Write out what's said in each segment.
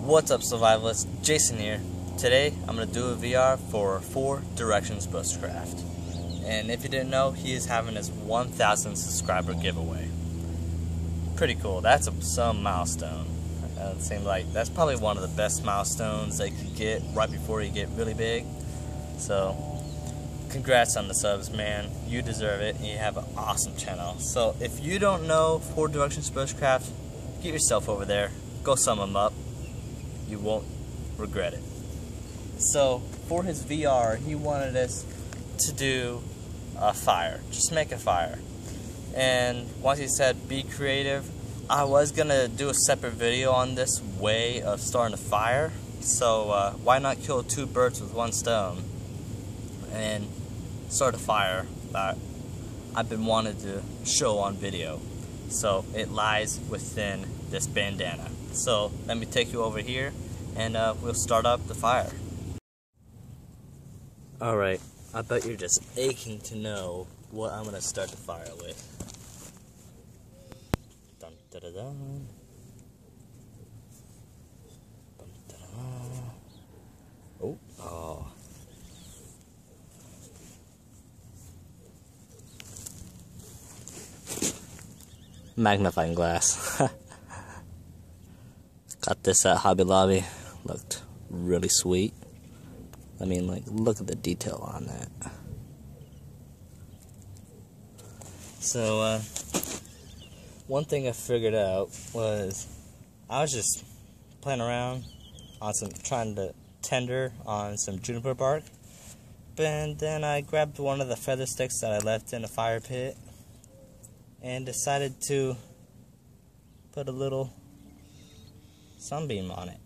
What's up, survivalists? Jason here. Today I'm going to do a VR for Directions Bushcraft. And if you didn't know, he is having his 1,000 subscriber giveaway. Pretty cool. That's some milestone. It seems like that's probably one of the best milestones they could get right before you get really big. So, congrats on the subs, man. You deserve it, and you have an awesome channel. So, if you don't know for Directions Bushcraft, get yourself over there. Go sum them up. You won't regret it. So, for his VR, he wanted us to do a fire. Just make a fire. And once he said be creative, I was gonna do a separate video on this way of starting a fire. So why not kill two birds with one stone and start a fire that I've been wanting to show on video. So it lies within this bandana. So let me take you over here and we'll start up the fire. Alright, I bet you're just aching to know what I'm gonna start the fire with. Dun, da, da, da. Dun, da, da. Oh. Magnifying glass. Got this at Hobby Lobby. Looked really sweet. I mean, like, look at the detail on that. So, one thing I figured out was I was just playing around on trying to tender on some juniper bark, and then I grabbed one of the feather sticks that I left in a fire pit and decided to put a little sunbeam on it.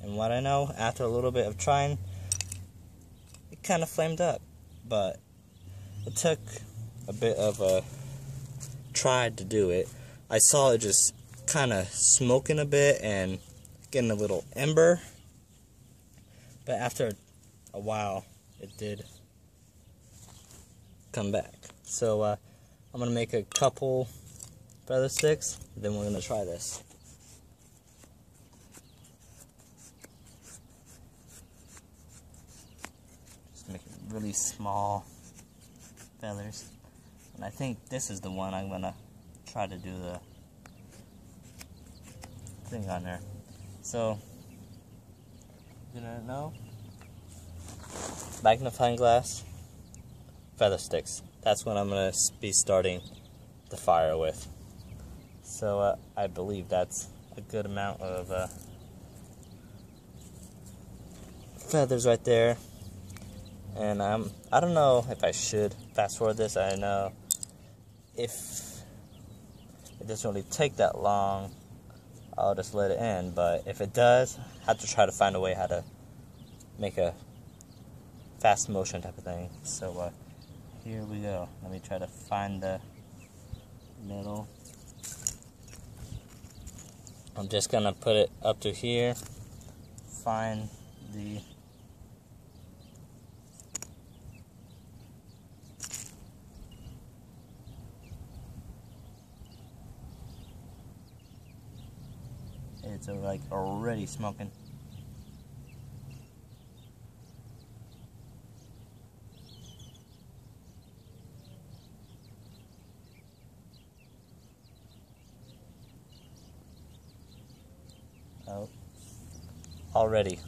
And what I know, after a little bit of trying, it kind of flamed up, but it took a bit of a try to do it. I saw it just kind of smoking a bit and getting a little ember, but after a while it did come back. So I'm gonna make a couple feather sticks, then we're gonna try this. Just make it really small feathers. And I think this is the one I'm gonna try to do the thing on there. So, you know, magnifying glass, feather sticks. That's what I'm gonna be starting the fire with. So I believe that's a good amount of feathers right there. And I don't know if I should fast forward this. I know if it doesn't really take that long, I'll just let it end. But if it does, I have to try to find a way how to make a fast motion type of thing. So here we go. Let me try to find the middle. I'm just gonna put it up to here. Find the it's like already smoking. Oh, already.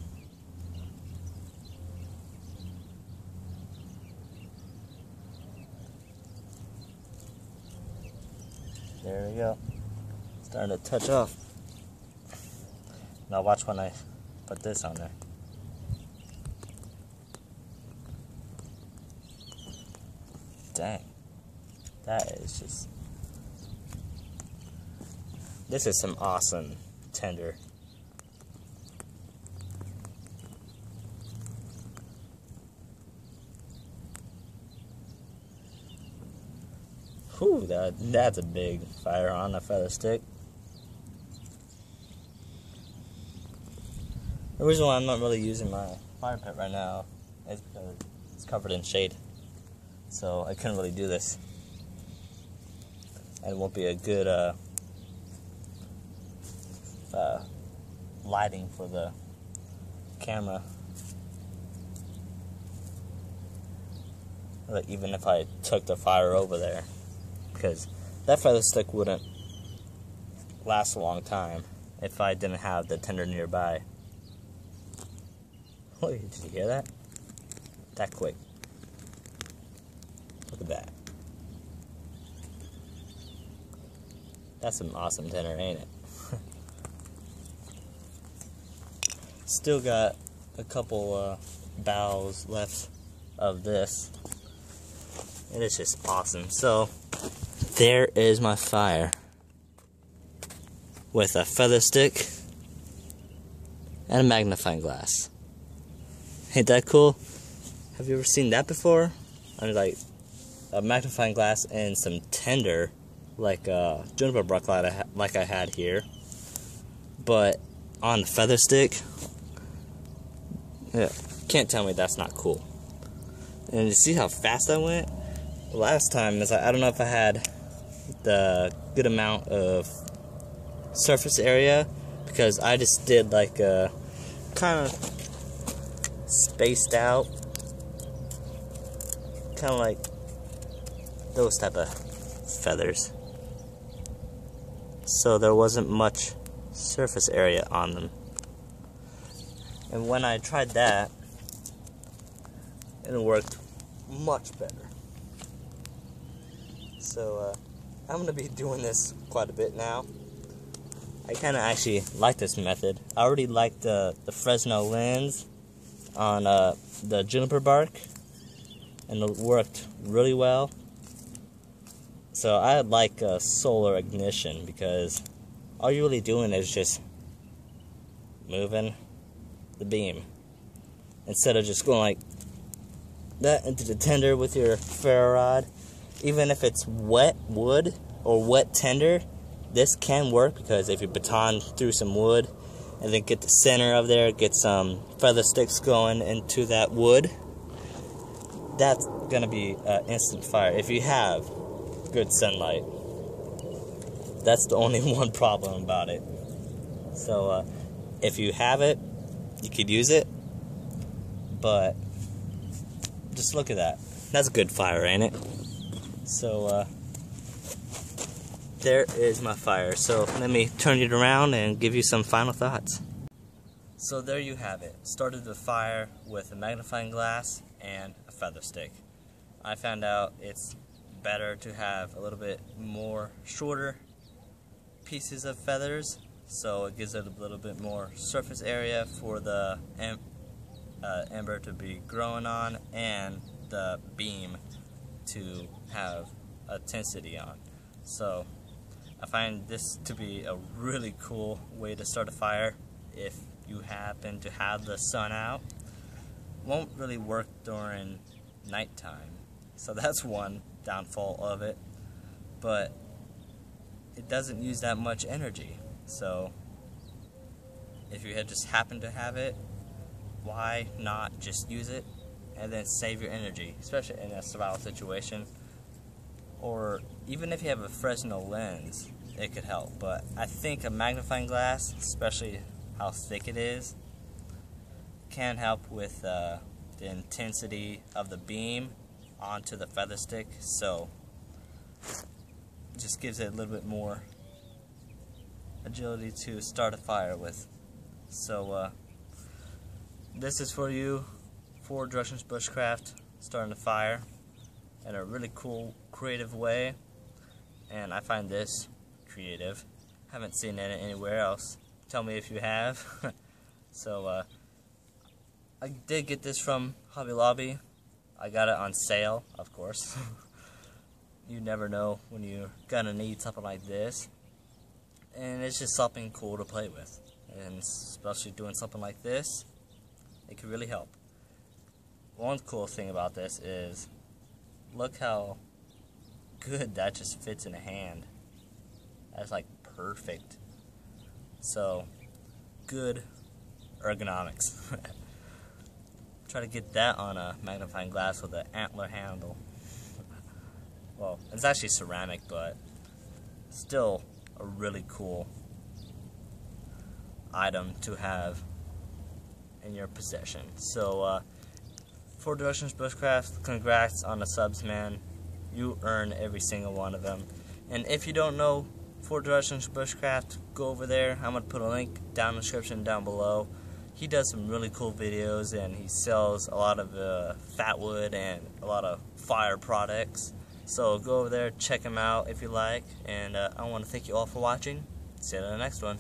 There we go. Starting to touch off. Now watch when I put this on there. Dang. That is just... This is some awesome tender. Whew, that's a big fire on a feather stick. The reason why I'm not really using my fire pit right now is because it's covered in shade. So I couldn't really do this. And it won't be a good lighting for the camera. Like, even if I took the fire over there, because that feather stick wouldn't last a long time if I didn't have the tinder nearby. Oh, did you hear that? That quick. Look at that. That's some awesome tinder, ain't it? Still got a couple boughs left of this. It is just awesome. So there is my fire with a feather stick and a magnifying glass. Ain't that cool? Have you ever seen that before? I mean, like a magnifying glass and some tinder, like juniper bark like I had here, but on the feather stick. Yeah, can't tell me that's not cool. And you see how fast I went? The last time is I don't know if I had the good amount of surface area, because I just did like a kind of spaced out, kind of like those type of feathers. So there wasn't much surface area on them. And when I tried that, it worked much better. So I'm going to be doing this quite a bit now. I kind of actually like this method. I already liked the Fresno lens on the juniper bark, and it worked really well. So I like solar ignition, because all you're really doing is just moving the beam instead of just going like that into the tinder with your ferro rod. Even if it's wet wood or wet tinder, this can work, because if you baton through some wood and then get the center of there, get some feather sticks going into that wood, that's gonna be instant fire if you have good sunlight. That's the only one problem about it. So if you have it, you could use it, but just look at that. That's a good fire, ain't it? So there is my fire. So let me turn it around and give you some final thoughts. So there you have it. Started the fire with a magnifying glass and a feather stick. I found out it's better to have a little bit more shorter pieces of feathers, so it gives it a little bit more surface area for the ember to be growing on, and the beam to have a intensity on. So I find this to be a really cool way to start a fire if you happen to have the sun out. Won't really work during nighttime, so that's one downfall of it, but it doesn't use that much energy. So if you had just happen to have it, why not just use it and then save your energy, especially in a survival situation. Or even if you have a Fresno lens, it could help. But I think a magnifying glass, especially how thick it is, can help with the intensity of the beam onto the feather stick. So it just gives it a little bit more agility to start a fire with. So this is for you, for Directions Bushcraft, starting a fire in a really cool, creative way. And I find this creative. Haven't seen it anywhere else. Tell me if you have. So I did get this from Hobby Lobby. I got it on sale, of course. You never know when you're gonna need something like this. And it's just something cool to play with. And especially doing something like this, it could really help. One cool thing about this is, look how good that just fits in a hand. That's like perfect. So, good ergonomics. Try to get that on a magnifying glass with an antler handle. Well, it's actually ceramic, but still a really cool item to have in your possession. So for Directions Bushcraft, congrats on the subs, man. You earn every single one of them. And if you don't know for Directions Bushcraft, go over there. I'm going to put a link down in the description down below. He does some really cool videos, and he sells a lot of fat wood and a lot of fire products. So go over there, check him out if you like. And I want to thank you all for watching. See you in the next one.